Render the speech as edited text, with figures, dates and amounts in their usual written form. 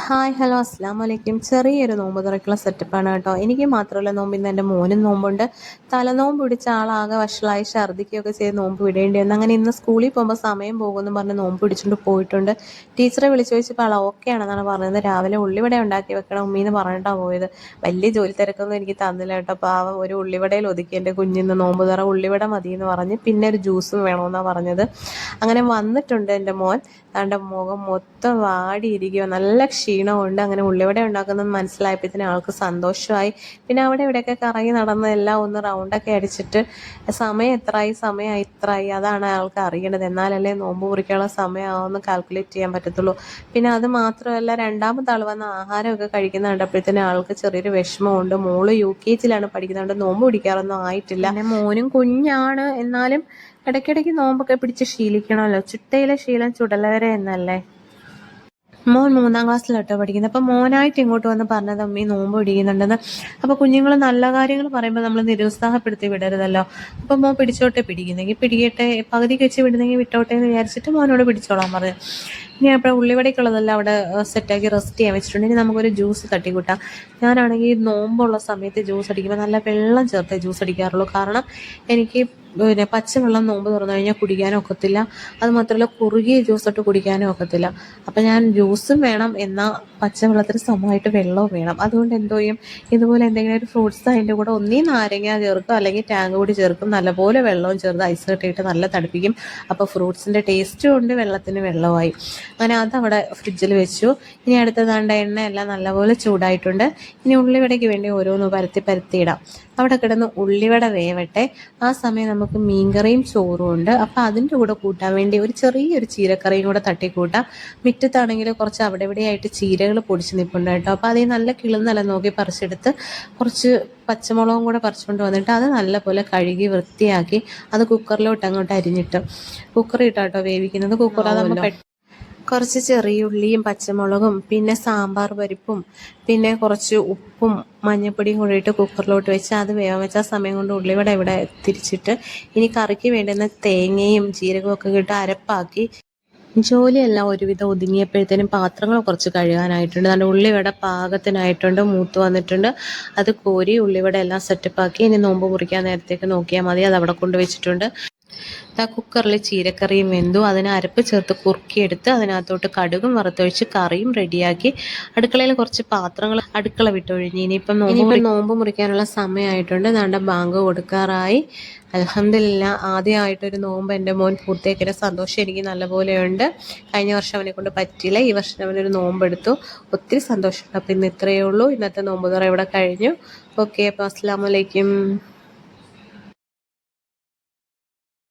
Hi hello അസ്സാം വലൈക്കും. ചെറിയൊരു നോമ്പ് തുറക്കുള്ള സെറ്റപ്പാണ് കേട്ടോ. എനിക്ക് മാത്രമല്ല നോമ്പ്, ഇന്ന് എൻ്റെ മോനും നോമ്പുണ്ട്. തലനോമ്പ് പിടിച്ച ആളാകെ വഷളായി ഛർദ്ദിക്കുകയൊക്കെ ചെയ്ത് നോമ്പ് വിടേണ്ടി വന്നു. അങ്ങനെ ഇന്ന് സ്കൂളിൽ പോകുമ്പോൾ സമയം പോകുമെന്ന് പറഞ്ഞ് നോമ്പ് പിടിച്ചുകൊണ്ട് പോയിട്ടുണ്ട്. ടീച്ചറെ വിളിച്ചു ചോദിച്ചപ്പോൾ ആൾ ഓക്കെ ആണെന്നാണ് പറയുന്നത്. രാവിലെ ഉള്ളിവട ഉണ്ടാക്കി വെക്കണം ഉമ്മീന്ന് പറഞ്ഞിട്ടാണ് പോയത്. വലിയ ജോലി തിരക്കൊന്നും എനിക്ക് തന്നില്ല കേട്ടോ. പാവം ഒരു ഉള്ളിവടയിൽ ഒതുക്കി എൻ്റെ കുഞ്ഞിന്ന് നോമ്പ് തുറ ഉള്ളിവട മതിയെന്ന് പറഞ്ഞ് പിന്നെ ഒരു ജ്യൂസും വേണമെന്നാണ് പറഞ്ഞത്. അങ്ങനെ വന്നിട്ടുണ്ട് എൻ്റെ മോൻ. തൻ്റെ മുഖം മൊത്തം വാടിയിരിക്കുക, നല്ല ക്ഷീണമുണ്ട്. അങ്ങനെ ഉള്ളിവട ഉണ്ടാക്കുന്നത് മനസ്സിലായപ്പോഴത്തേന് ആൾക്ക് സന്തോഷമായി. പിന്നെ അവിടെ ഇവിടെയൊക്കെ കറങ്ങി നടന്ന് എല്ലാം ഒന്ന് റൗണ്ടൊക്കെ അടിച്ചിട്ട് സമയം എത്രയായി, സമയം ഇത്രയായി, അതാണ് അയാൾക്ക് അറിയണത്. എന്നാലല്ലേ നോമ്പ് മുറിക്കാനുള്ള സമയമാവുമെന്ന് കാൽക്കുലേറ്റ് ചെയ്യാൻ പറ്റത്തുള്ളൂ. പിന്നെ അത് മാത്രമല്ല, രണ്ടാമത്തെ ആൾ വന്ന് ആഹാരമൊക്കെ കഴിക്കുന്ന കണ്ടപ്പോഴത്തേന് ആൾക്ക് ചെറിയൊരു വിഷമമുണ്ട്. മോള് UKG പഠിക്കുന്നുണ്ട്, നോമ്പ് പിടിക്കാറൊന്നും ആയിട്ടില്ല. പിന്നെ മോനും കുഞ്ഞാണ്, എന്നാലും ഇടയ്ക്കിടയ്ക്ക് നോമ്പൊക്കെ പിടിച്ച് ശീലിക്കണമല്ലോ. ചുട്ടയിലെ ശീലം ചുടലവരെ എന്നല്ലേ. മോൻ 3ാം ക്ലാസ്സിലോട്ടോ പഠിക്കുന്നത്. അപ്പം മോനായിട്ട് ഇങ്ങോട്ട് വന്ന് പറഞ്ഞത് അമ്മീ നോമ്പ് പിടിക്കുന്നുണ്ടെന്ന്. അപ്പോൾ കുഞ്ഞുങ്ങൾ നല്ല കാര്യങ്ങൾ പറയുമ്പോൾ നമ്മൾ നിരുത്സാഹപ്പെടുത്തി വിടരുതല്ലോ. അപ്പം മോൻ പിടിച്ചോട്ടെ, പിടിക്കുന്നെങ്കിൽ പിടിക്കട്ടെ, പകുതിക്ക് വെച്ച് വിടുന്നെങ്കിൽ വിട്ടോട്ടെ എന്ന് വിചാരിച്ചിട്ട് മോനോട് പിടിച്ചോളാൻ പറഞ്ഞു. ഇനി അപ്പോൾ ഉള്ളിവടയ്ക്കുള്ളതെല്ലാം അവിടെ സെറ്റാക്കി റെസ്റ്റ് ചെയ്യാൻ വെച്ചിട്ടുണ്ട്. ഇനി നമുക്കൊരു ജ്യൂസ് തട്ടിക്കൂട്ടാം. ഞാനാണെങ്കിൽ നോമ്പുള്ള സമയത്ത് ജ്യൂസ് അടിക്കുമ്പോൾ നല്ല വെള്ളം ചേർത്തേ ജ്യൂസ് അടിക്കാറുള്ളൂ. കാരണം എനിക്ക് പിന്നെ പച്ചവെള്ളം നോമ്പ് തുറന്നു കഴിഞ്ഞാൽ കുടിക്കാനും ഒക്കത്തില്ല. അത് മാത്രമല്ല കുറുകിയ ജ്യൂസ് ഇട്ട് കുടിക്കാനും ഒക്കത്തില്ല. അപ്പം ഞാൻ ജ്യൂസും വേണം, എന്നാൽ പച്ചവെള്ളത്തിന് സമമായിട്ട് വെള്ളവും വേണം. അതുകൊണ്ട് എന്തോ ചെയ്യും, ഇതുപോലെ എന്തെങ്കിലും ഒരു ഫ്രൂട്ട്സ് അതിൻ്റെ കൂടെ ഒന്നീ നാരങ്ങ ചേർക്കും, അല്ലെങ്കിൽ ടാങ്ക് കൂടി ചേർക്കും. നല്ലപോലെ വെള്ളവും ചേർത്ത് ഐസ് കെട്ടിയിട്ട് നല്ല തണുപ്പിക്കും. അപ്പോൾ ഫ്രൂട്ട്സിൻ്റെ ടേസ്റ്റും ഉണ്ട്, വെള്ളത്തിന് വെള്ളമായി. അങ്ങനെ അതവിടെ ഫ്രിഡ്ജിൽ വെച്ചു. ഇനി അടുത്തതാണ്ട് എണ്ണയെല്ലാം നല്ലപോലെ ചൂടായിട്ടുണ്ട്. ഇനി ഉള്ളിവടയ്ക്ക് വേണ്ടി ഓരോന്ന് പരത്തി ഇടാം. അവിടെ കിടന്ന് ഉള്ളിവട വേവട്ടെ. ആ സമയം നമുക്ക് മീൻകറിയും ചോറും ഉണ്ട്. അപ്പം അതിൻ്റെ കൂടെ കൂട്ടാൻ വേണ്ടി ഒരു ചെറിയൊരു ചീരക്കറിയും കൂടെ തട്ടിക്കൂട്ടാം. മുറ്റത്താണെങ്കിൽ കുറച്ച് അവിടെ ഇവിടെയായിട്ട് ചീരകൾ പൊടിച്ച് നിൽപ്പുണ്ട് കേട്ടോ. അപ്പോൾ അതിൽ നല്ല കിളുന്നെല്ലാം നോക്കി പറിച്ചെടുത്ത് കുറച്ച് പച്ചമുളകും കൂടെ പറിച്ചുകൊണ്ട് വന്നിട്ട് അത് നല്ലപോലെ കഴുകി വൃത്തിയാക്കി അത് കുക്കറിലോട്ട് അങ്ങോട്ട് അരിഞ്ഞിട്ട് കുക്കറിട്ടാട്ടോ വേവിക്കുന്നത്. കുക്കറാകുമ്പോൾ കുറച്ച് ചെറിയുള്ളിയും പച്ചമുളകും പിന്നെ സാമ്പാർ പരിപ്പും പിന്നെ കുറച്ച് ഉപ്പും മഞ്ഞൾപ്പൊടിയും കൂടി ഇട്ട് കുക്കറിലോട്ട് വെച്ച് അത് വേവാൻ വെച്ച സമയം കൊണ്ട് ഉള്ളിവട ഇവിടെ തിരിച്ചിട്ട് ഇനി കറിക്ക് വേണ്ടുന്ന തേങ്ങയും ജീരകവും ഒക്കെ ഇട്ട് അരപ്പാക്കി ജോലിയെല്ലാം ഒരുവിധം ഒതുങ്ങിയപ്പോഴത്തേനും പാത്രങ്ങൾ കുറച്ച് കഴുകാനായിട്ടുണ്ട്. അതുകൊണ്ട് ഉള്ളിവട പാകത്തിനായിട്ടുണ്ട്, മൂത്ത് വന്നിട്ടുണ്ട്. അത് കോരി ഉള്ളിവട എല്ലാം സെറ്റപ്പാക്കി ഇനി നോമ്പ് മുറിക്കാൻ നേരത്തേക്ക് നോക്കിയാൽ മതി. അത് അവിടെ കൊണ്ടുവച്ചിട്ടുണ്ട്. കുക്കറിൽ ചീരക്കറിയും വെന്തു. അതിന് അരപ്പ് ചേർത്ത് കുറുക്കിയെടുത്ത് അതിനകത്തോട്ട് കടുകും വറുത്തൊഴിച്ച് കറിയും റെഡിയാക്കി. അടുക്കളയിൽ കുറച്ച് പാത്രങ്ങൾ അടുക്കള വിട്ടൊഴിഞ്ഞ് ഇനിയിപ്പം നോമ്പ് മുറിക്കാനുള്ള സമയമായിട്ടുണ്ട്. ദാണ്ട ബാങ്ക് കൊടുക്കാറായി. അൽഹംദുലില്ലാ, ആദ്യമായിട്ടൊരു നോമ്പ് എൻ്റെ മോൻ പൂർത്തിയാക്കിയ സന്തോഷം എനിക്ക് നല്ലപോലെയുണ്ട്. കഴിഞ്ഞ വർഷം അവനെ കൊണ്ട് പറ്റിയില്ല, ഈ വർഷം അവനൊരു നോമ്പെടുത്തു. ഒത്തിരി സന്തോഷമുണ്ട്. അപ്പം ഇന്ന് ഇത്രയേ ഉള്ളൂ. ഇന്നത്തെ നോമ്പ് തുറ ഇവിടെ കഴിഞ്ഞു. ഓക്കെ, അപ്പോൾ അസ്സലാമു അലൈക്കും.